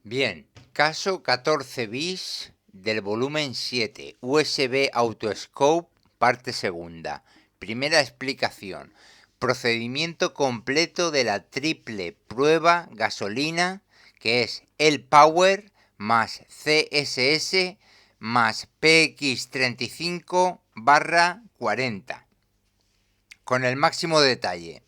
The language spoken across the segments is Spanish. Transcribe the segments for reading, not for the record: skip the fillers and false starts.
Bien, caso 14 bis del volumen 7, USB Autoscope, parte segunda. Primera explicación. Procedimiento completo de la triple prueba gasolina, que es el Power más CSS más PX35/40, con el máximo detalle.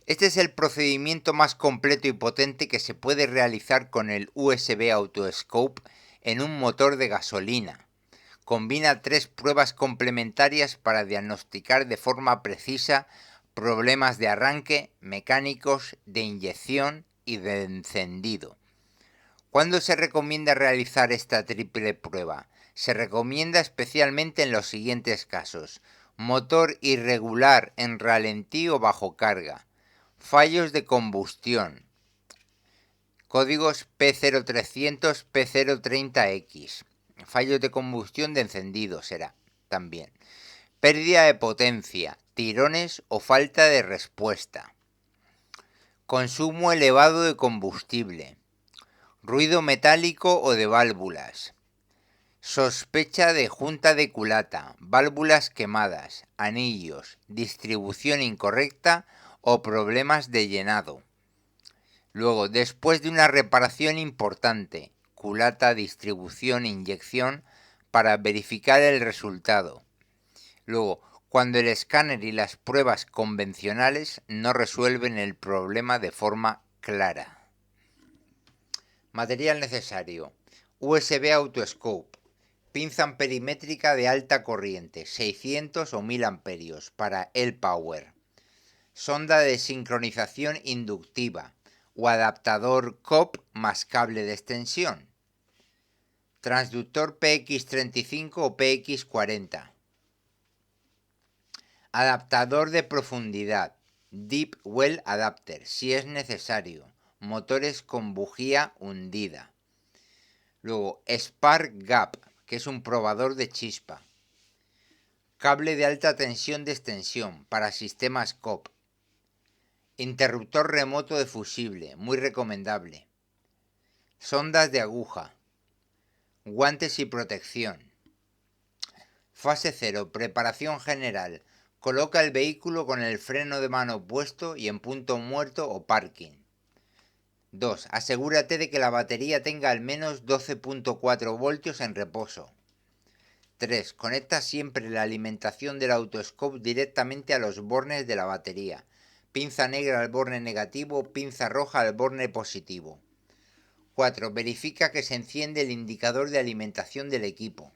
Este es el procedimiento más completo y potente que se puede realizar con el USB Autoscope en un motor de gasolina. Combina 3 pruebas complementarias para diagnosticar de forma precisa problemas de arranque, mecánicos, de inyección y de encendido. ¿Cuándo se recomienda realizar esta triple prueba? Se recomienda especialmente en los siguientes casos: motor irregular en ralentí o bajo carga, fallos de combustión, códigos P0300, P030X, fallos de combustión de encendido será también, pérdida de potencia, tirones o falta de respuesta, consumo elevado de combustible, ruido metálico o de válvulas, sospecha de junta de culata, válvulas quemadas, anillos, distribución incorrecta o problemas de llenado. Luego, después de una reparación importante, culata, distribución, inyección, para verificar el resultado. Luego, cuando el escáner y las pruebas convencionales no resuelven el problema de forma clara. Material necesario: USB Autoscope, pinza amperimétrica de alta corriente, 600 o 1000 amperios para el Power, sonda de sincronización inductiva o adaptador COP más cable de extensión, transductor PX35 o PX40, adaptador de profundidad, Deep Well Adapter, si es necesario, motores con bujía hundida. Luego, Spark Gap, que es un probador de chispa, cable de alta tensión de extensión para sistemas COP, interruptor remoto de fusible, muy recomendable, sondas de aguja, guantes y protección. Fase 0, preparación general. Coloca el vehículo con el freno de mano puesto y en punto muerto o parking. 2. Asegúrate de que la batería tenga al menos 12.4 voltios en reposo. 3. Conecta siempre la alimentación del Autoscope directamente a los bornes de la batería. Pinza negra al borne negativo, pinza roja al borne positivo. 4. Verifica que se enciende el indicador de alimentación del equipo.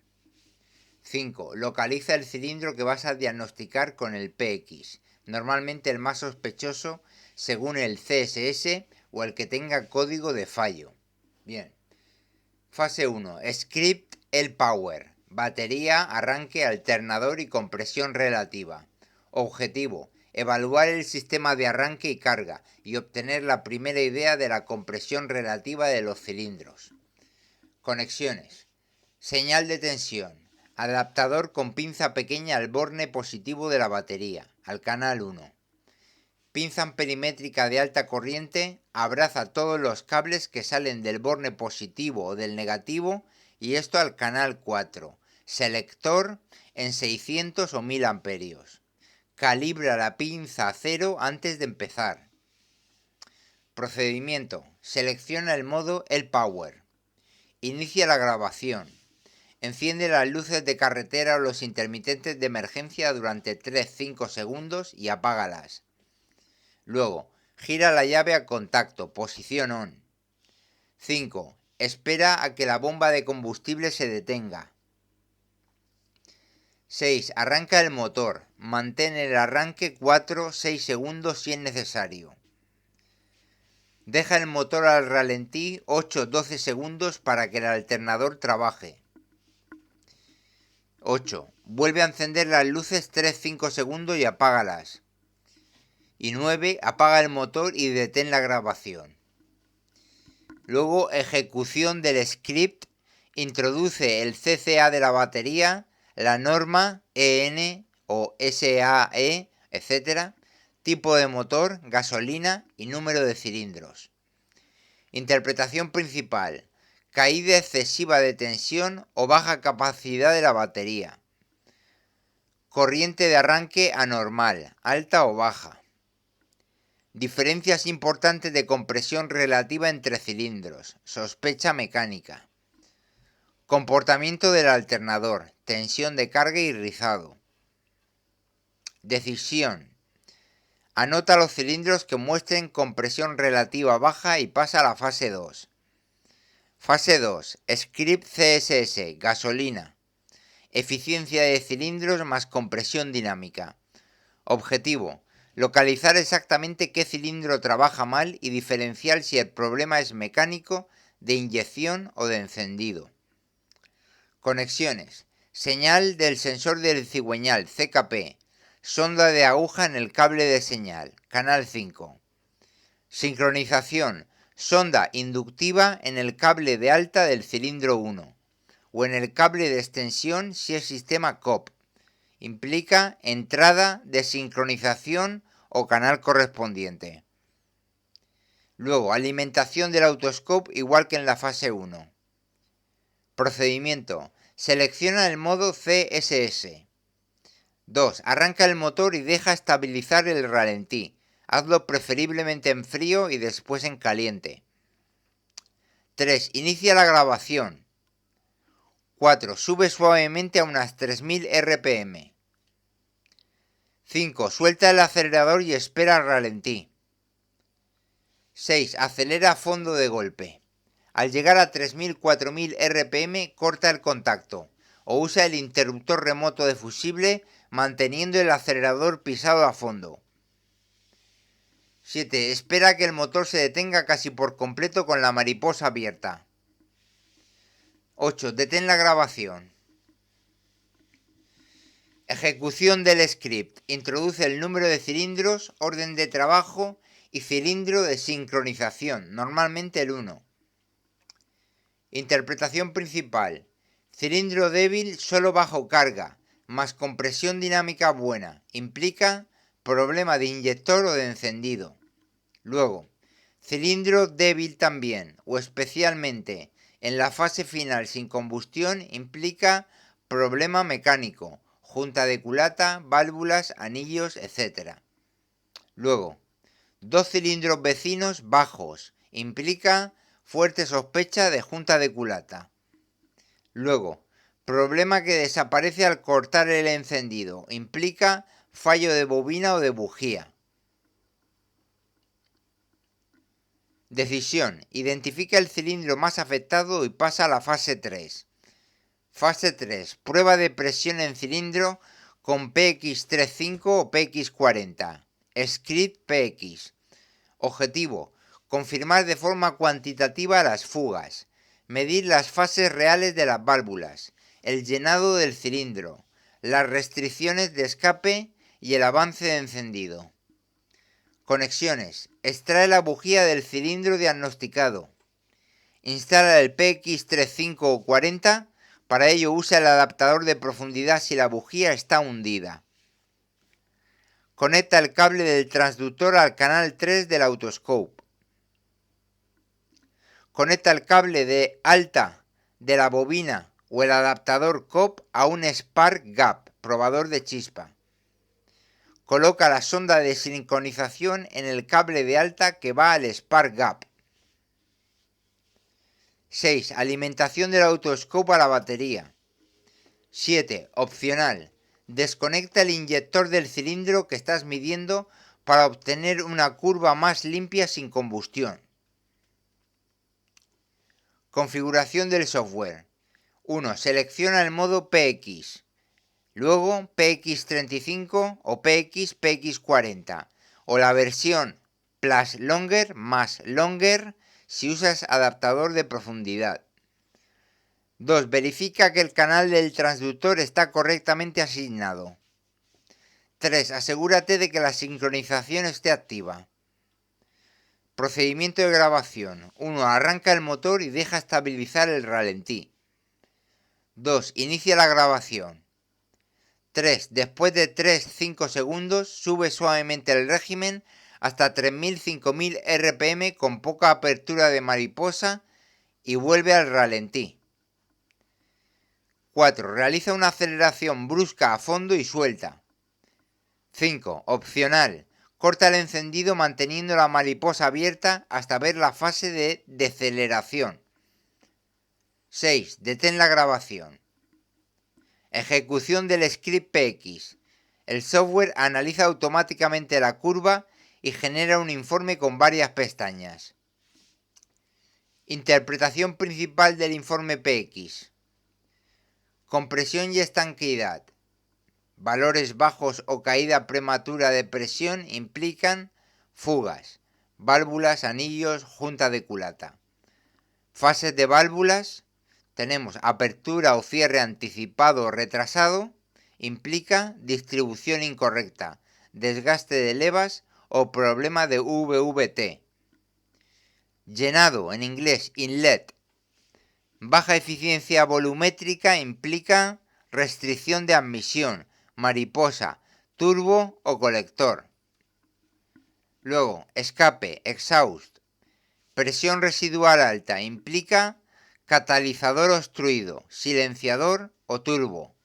5. Localiza el cilindro que vas a diagnosticar con el PX, normalmente el más sospechoso según el CSS o el que tenga código de fallo. Bien. Fase 1. Script el Power. Batería, arranque, alternador y compresión relativa. Objetivo: evaluar el sistema de arranque y carga y obtener la primera idea de la compresión relativa de los cilindros. Conexiones: señal de tensión, adaptador con pinza pequeña al borne positivo de la batería, al canal 1. Pinza amperimétrica de alta corriente, abraza todos los cables que salen del borne positivo o del negativo y esto al canal 4. Selector en 600 o 1000 amperios. Calibra la pinza a 0 antes de empezar. Procedimiento: selecciona el modo el Power. Inicia la grabación. Enciende las luces de carretera o los intermitentes de emergencia durante 3-5 segundos y apágalas. Luego, gira la llave a contacto, posición on. 5. Espera a que la bomba de combustible se detenga. 6. Arranca el motor. Mantén el arranque 4-6 segundos si es necesario. Deja el motor al ralentí 8-12 segundos para que el alternador trabaje. 8. Vuelve a encender las luces 3-5 segundos y apágalas. Y 9. Apaga el motor y detén la grabación. Luego, ejecución del script. Introduce el CCA de la batería, la norma EN o SAE, etc., tipo de motor, gasolina y número de cilindros. Interpretación principal: caída excesiva de tensión o baja capacidad de la batería. Corriente de arranque anormal, alta o baja. Diferencias importantes de compresión relativa entre cilindros. Sospecha mecánica. Comportamiento del alternador. Tensión de carga y rizado. Decisión: anota los cilindros que muestren compresión relativa baja y pasa a la fase 2. Fase 2. Script CSS. Gasolina. Eficiencia de cilindros más compresión dinámica. Objetivo: localizar exactamente qué cilindro trabaja mal y diferenciar si el problema es mecánico, de inyección o de encendido. Conexiones: señal del sensor del cigüeñal CKP. Sonda de aguja en el cable de señal, canal 5. Sincronización: sonda inductiva en el cable de alta del cilindro 1 o en el cable de extensión si es sistema COP. Implica entrada de sincronización o canal correspondiente. Luego, alimentación del autoscope igual que en la fase 1. Procedimiento: selecciona el modo CSS. 2. Arranca el motor y deja estabilizar el ralentí. Hazlo preferiblemente en frío y después en caliente. 3. Inicia la grabación. 4. Sube suavemente a unas 3000 RPM. 5. Suelta el acelerador y espera al ralentí. 6. Acelera a fondo de golpe. Al llegar a 3000-4000 RPM, corta el contacto o usa el interruptor remoto de fusible manteniendo el acelerador pisado a fondo. 7. Espera que el motor se detenga casi por completo con la mariposa abierta. 8. Detén la grabación. Ejecución del script. Introduce el número de cilindros, orden de trabajo y cilindro de sincronización, normalmente el 1. Interpretación principal: cilindro débil solo bajo carga, más compresión dinámica buena. Implica problema de inyector o de encendido. Luego, cilindro débil también, o especialmente en la fase final sin combustión, implica problema mecánico, junta de culata, válvulas, anillos, etc. Luego, dos cilindros vecinos bajos, implica fuerte sospecha de junta de culata. Luego, problema que desaparece al cortar el encendido, implica fallo de bobina o de bujía. Decisión: identifica el cilindro más afectado y pasa a la fase 3. Fase 3. Prueba de presión en cilindro con PX35 o PX40. Script PX. Objetivo: confirmar de forma cuantitativa las fugas, medir las fases reales de las válvulas, el llenado del cilindro, las restricciones de escape y el avance de encendido. Conexiones: extrae la bujía del cilindro diagnosticado. Instala el PX35 o 40, para ello usa el adaptador de profundidad si la bujía está hundida. Conecta el cable del transductor al canal 3 del autoscope. Conecta el cable de alta de la bobina o el adaptador COP a un spark gap, probador de chispa. Coloca la sonda de sincronización en el cable de alta que va al spark gap. 6. Alimentación del autoscope a la batería. 7. Opcional: desconecta el inyector del cilindro que estás midiendo para obtener una curva más limpia sin combustión. Configuración del software. 1. Selecciona el modo PX. Luego PX35 o PX40 o la versión plus longer más longer si usas adaptador de profundidad. 2. Verifica que el canal del transductor está correctamente asignado. 3. Asegúrate de que la sincronización esté activa. Procedimiento de grabación. 1. Arranca el motor y deja estabilizar el ralentí. 2. Inicia la grabación. 3. Después de 3-5 segundos, sube suavemente el régimen hasta 3000-5000 RPM con poca apertura de mariposa y vuelve al ralentí. 4. Realiza una aceleración brusca a fondo y suelta. 5. Opcional. Corta el encendido manteniendo la mariposa abierta hasta ver la fase de deceleración. 6. Detén la grabación. Ejecución del script PX. El software analiza automáticamente la curva y genera un informe con varias pestañas. Interpretación principal del informe PX. Compresión y estanqueidad. Valores bajos o caída prematura de presión implican fugas, válvulas, anillos, junta de culata. Fases de válvulas. Tenemos apertura o cierre anticipado o retrasado. Implica distribución incorrecta, desgaste de levas o problema de VVT. Llenado, en inglés inlet. Baja eficiencia volumétrica implica restricción de admisión, mariposa, turbo o colector. Luego, escape, exhaust. Presión residual alta implica catalizador obstruido, silenciador o turbo.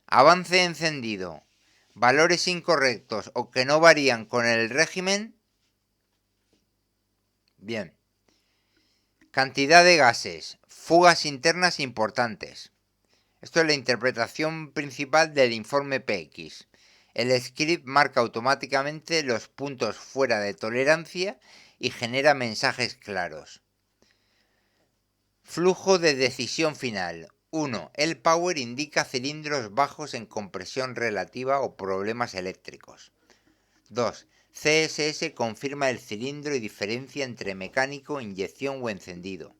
Avance encendido. Valores incorrectos o que no varían con el régimen. Bien. Cantidad de gases. Fugas internas importantes. Esto es la interpretación principal del informe PX. El script marca automáticamente los puntos fuera de tolerancia y genera mensajes claros. Flujo de decisión final. 1. El power indica cilindros bajos en compresión relativa o problemas eléctricos. 2. CSS confirma el cilindro y diferencia entre mecánico, inyección o encendido.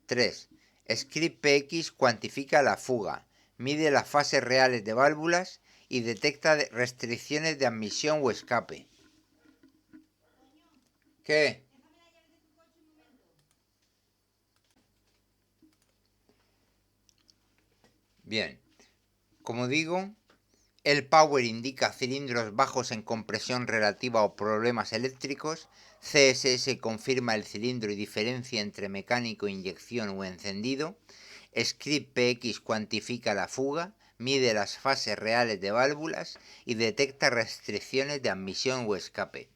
3. Script PX cuantifica la fuga, mide las fases reales de válvulas y detecta restricciones de admisión o escape. ¿Qué? Bien, como digo, el power indica cilindros bajos en compresión relativa o problemas eléctricos. CSS confirma el cilindro y diferencia entre mecánico, inyección o encendido. Script PX cuantifica la fuga, mide las fases reales de válvulas y detecta restricciones de admisión o escape.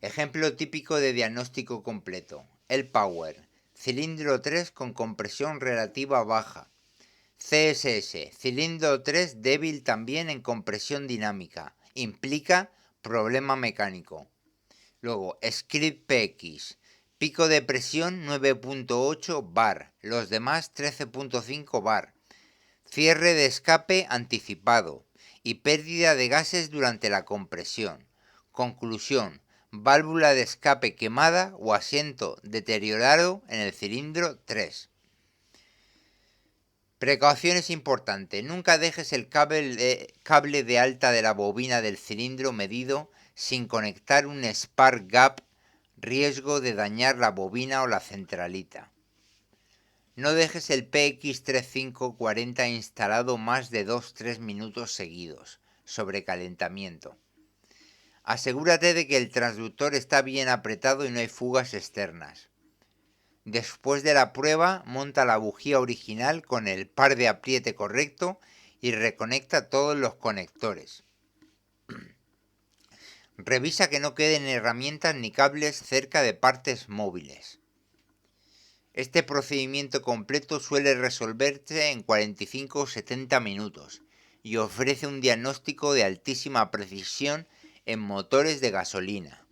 Ejemplo típico de diagnóstico completo. El power. Cilindro 3 con compresión relativa baja. CSS. Cilindro 3 débil también en compresión dinámica. Implica problema mecánico. Luego, script PX. Pico de presión 9.8 bar. Los demás 13.5 bar. Cierre de escape anticipado. Y pérdida de gases durante la compresión. Conclusión. Válvula de escape quemada o asiento deteriorado en el cilindro 3. Precauciones importantes. Nunca dejes el cable de alta de la bobina del cilindro medido sin conectar un spark gap, riesgo de dañar la bobina o la centralita. No dejes el PX3540 instalado más de 2-3 minutos seguidos, sobrecalentamiento. Asegúrate de que el transductor está bien apretado y no hay fugas externas. Después de la prueba, monta la bujía original con el par de apriete correcto y reconecta todos los conectores. Revisa que no queden herramientas ni cables cerca de partes móviles. Este procedimiento completo suele resolverse en 45 o 70 minutos y ofrece un diagnóstico de altísima precisión en motores de gasolina.